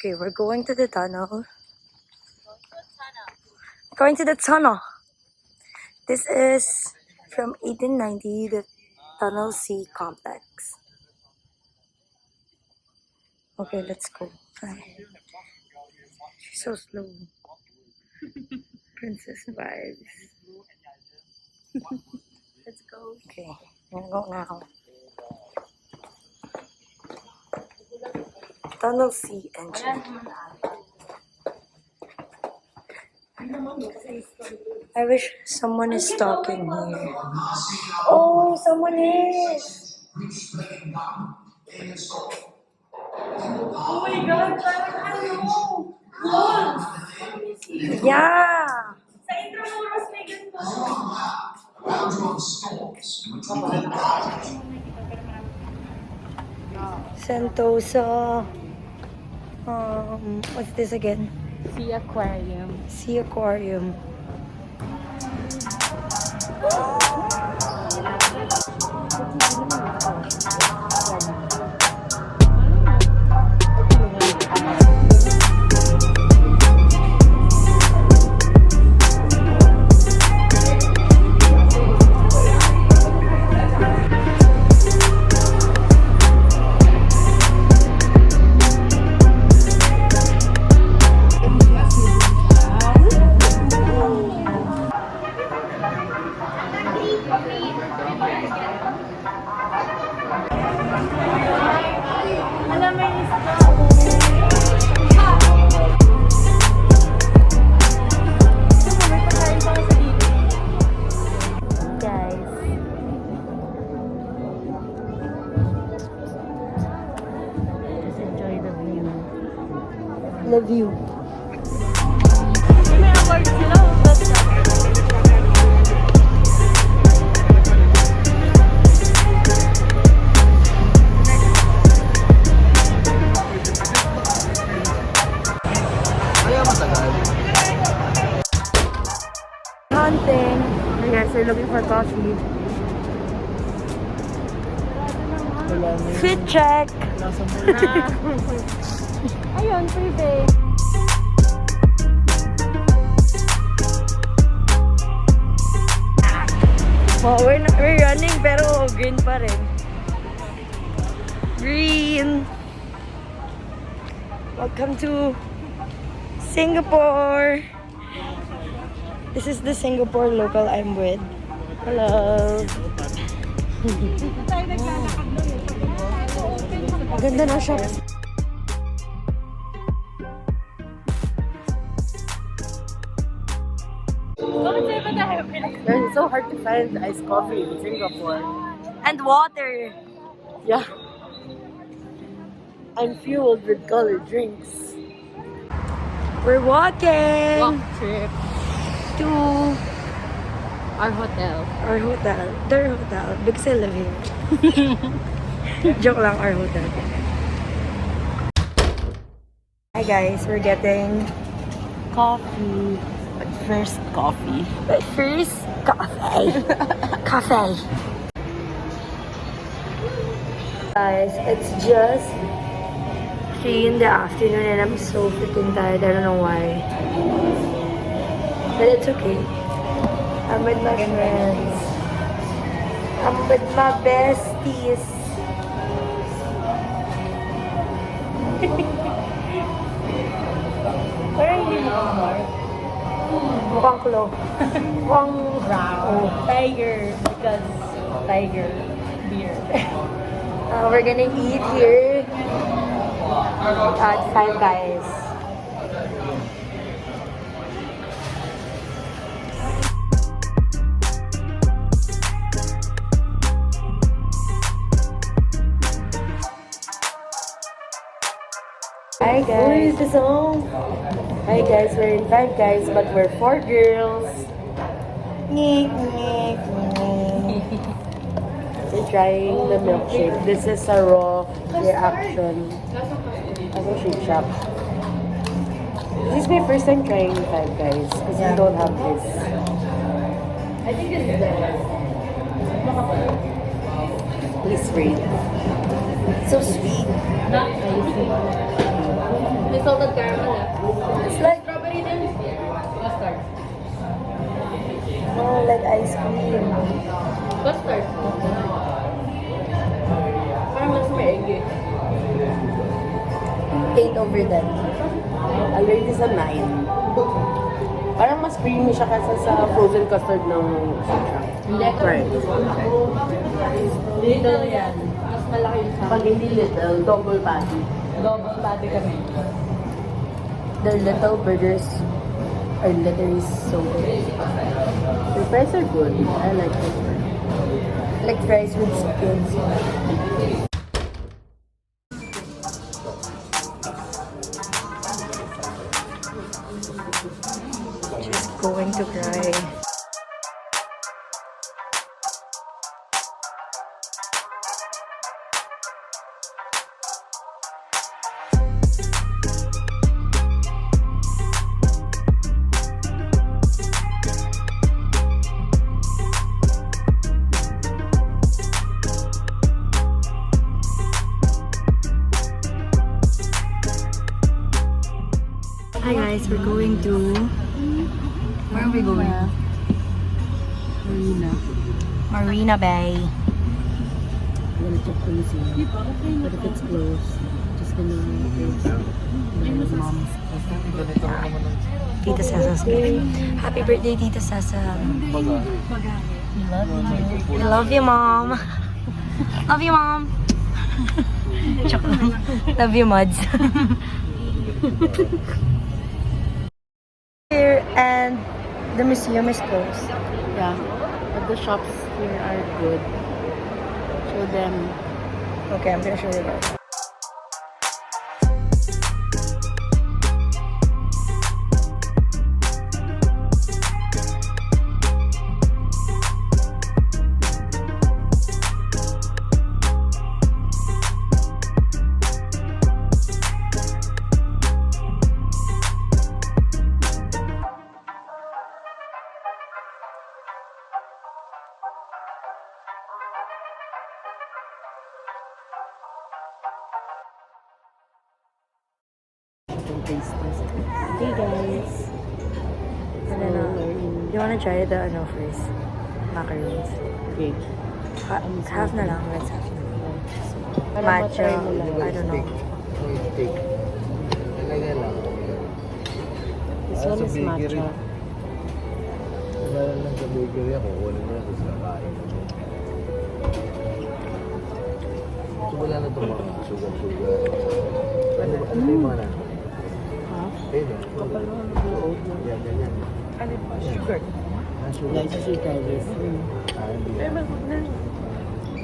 Okay, we're going to the tunnel. Going to the tunnel. This is from 1890, the Tunnel C complex. Okay, let's go. She's so slow. Princess vibes. Let's go. Okay, I'm gonna go now. Tunnel C entry. I wish someone is talking here. Oh, someone is! Oh my God, parang ano? Yeah! Sa Intramuros may ganito. Sentosa. What's this again? Sea Aquarium. Sea Aquarium. Love you. May award sila. Hunting. Yes, we're looking for coffee. Fit check. Ayun, free day. Well, we're running pero green pa rin. Green. Welcome to Singapore. This is the Singapore local I'm with. Hello. Ganda na siya. It's so hard to find iced coffee in Singapore. And water. Yeah. I'm fueled with colored drinks. We're walking Walk trip to our hotel. Their hotel. Because I live here. Joke lang, our hotel. Hi guys, we're getting Coffee. But first, coffee. coffee. Coffee. Guys, it's just 3 in the afternoon and I'm so freaking tired. I don't know why. But it's okay. I'm with my friends. I'm with my besties. Parang hindi mo more. Mukhang kulo. Mukhang Brown. Tiger. Because tiger beer. we're gonna eat here at Five Guys. Hi guys. Who is the song? Hi guys, we're in Five Guys, but we're 4 girls. We're trying the milkshake. This is a raw reaction. Ako Shake Shack. This is my first time trying Five Guys because we don't have this. I think this is better. Please rate. So sweet. Not icy. May salted caramel It's like, Strawberry din. Custard. oh, like ice cream. Custard. Parang mas may egg eh. 8 over 10. Already sa 9. Parang mas creamy siya kasi sa frozen custard ng Hindi ko. right. Little yan. Mas malaki yung sa Pag hindi little, double patty. double patty kami. The little burgers are literally so good. The fries are good. I like it. Like fries with skins. She's going to cry. Hi guys, we're going to... Where are we going? Marina Bay. I'm gonna check the museum. But if it's closed, just gonna close. Mom's. Tita Sesa's gift. Happy birthday, Tita Sesa. We love you, Mom. Love you, Mom. Joke lang. Love you, Mods. Here, and the museum is closed. Yeah. But the shops here are good. Show them. Okay, I'm gonna show you guys. Taste test. Okay, guys. And then, you wanna try the ano first? Macaroons. Okay. Half na lang. Let's half na lang. Para Matcha. matry mo lang. I don't know. This one is matcha. Wala lang sa bakery ako, kunin mo na ito sa kakain. So wala na itong mga sugar. Ano yung mga na? Ha? Ayun na. Kapal mo ang loob mo. Yan. Ano pa? Sugar. Sugar. Guys, you try this. Hindi yan.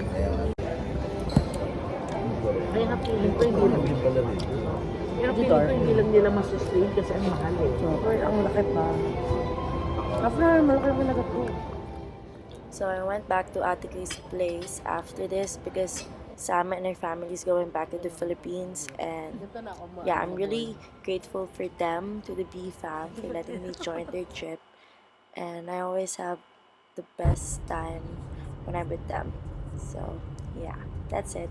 Kaya nga. Kaya nga feeling ko hindi lang. Yung pala rin. Pero feeling ko hindi lang nila masustain kasi ang mahal eh. Uy, ang laki pa. After, malaki talaga to. So I went back to Ate Kay's place after this because Sam and her family is going back to the Philippines, and yeah, I'm really grateful for them, to the B fam, for letting me join their trip, and I always have the best time when I'm with them. So yeah, that's it.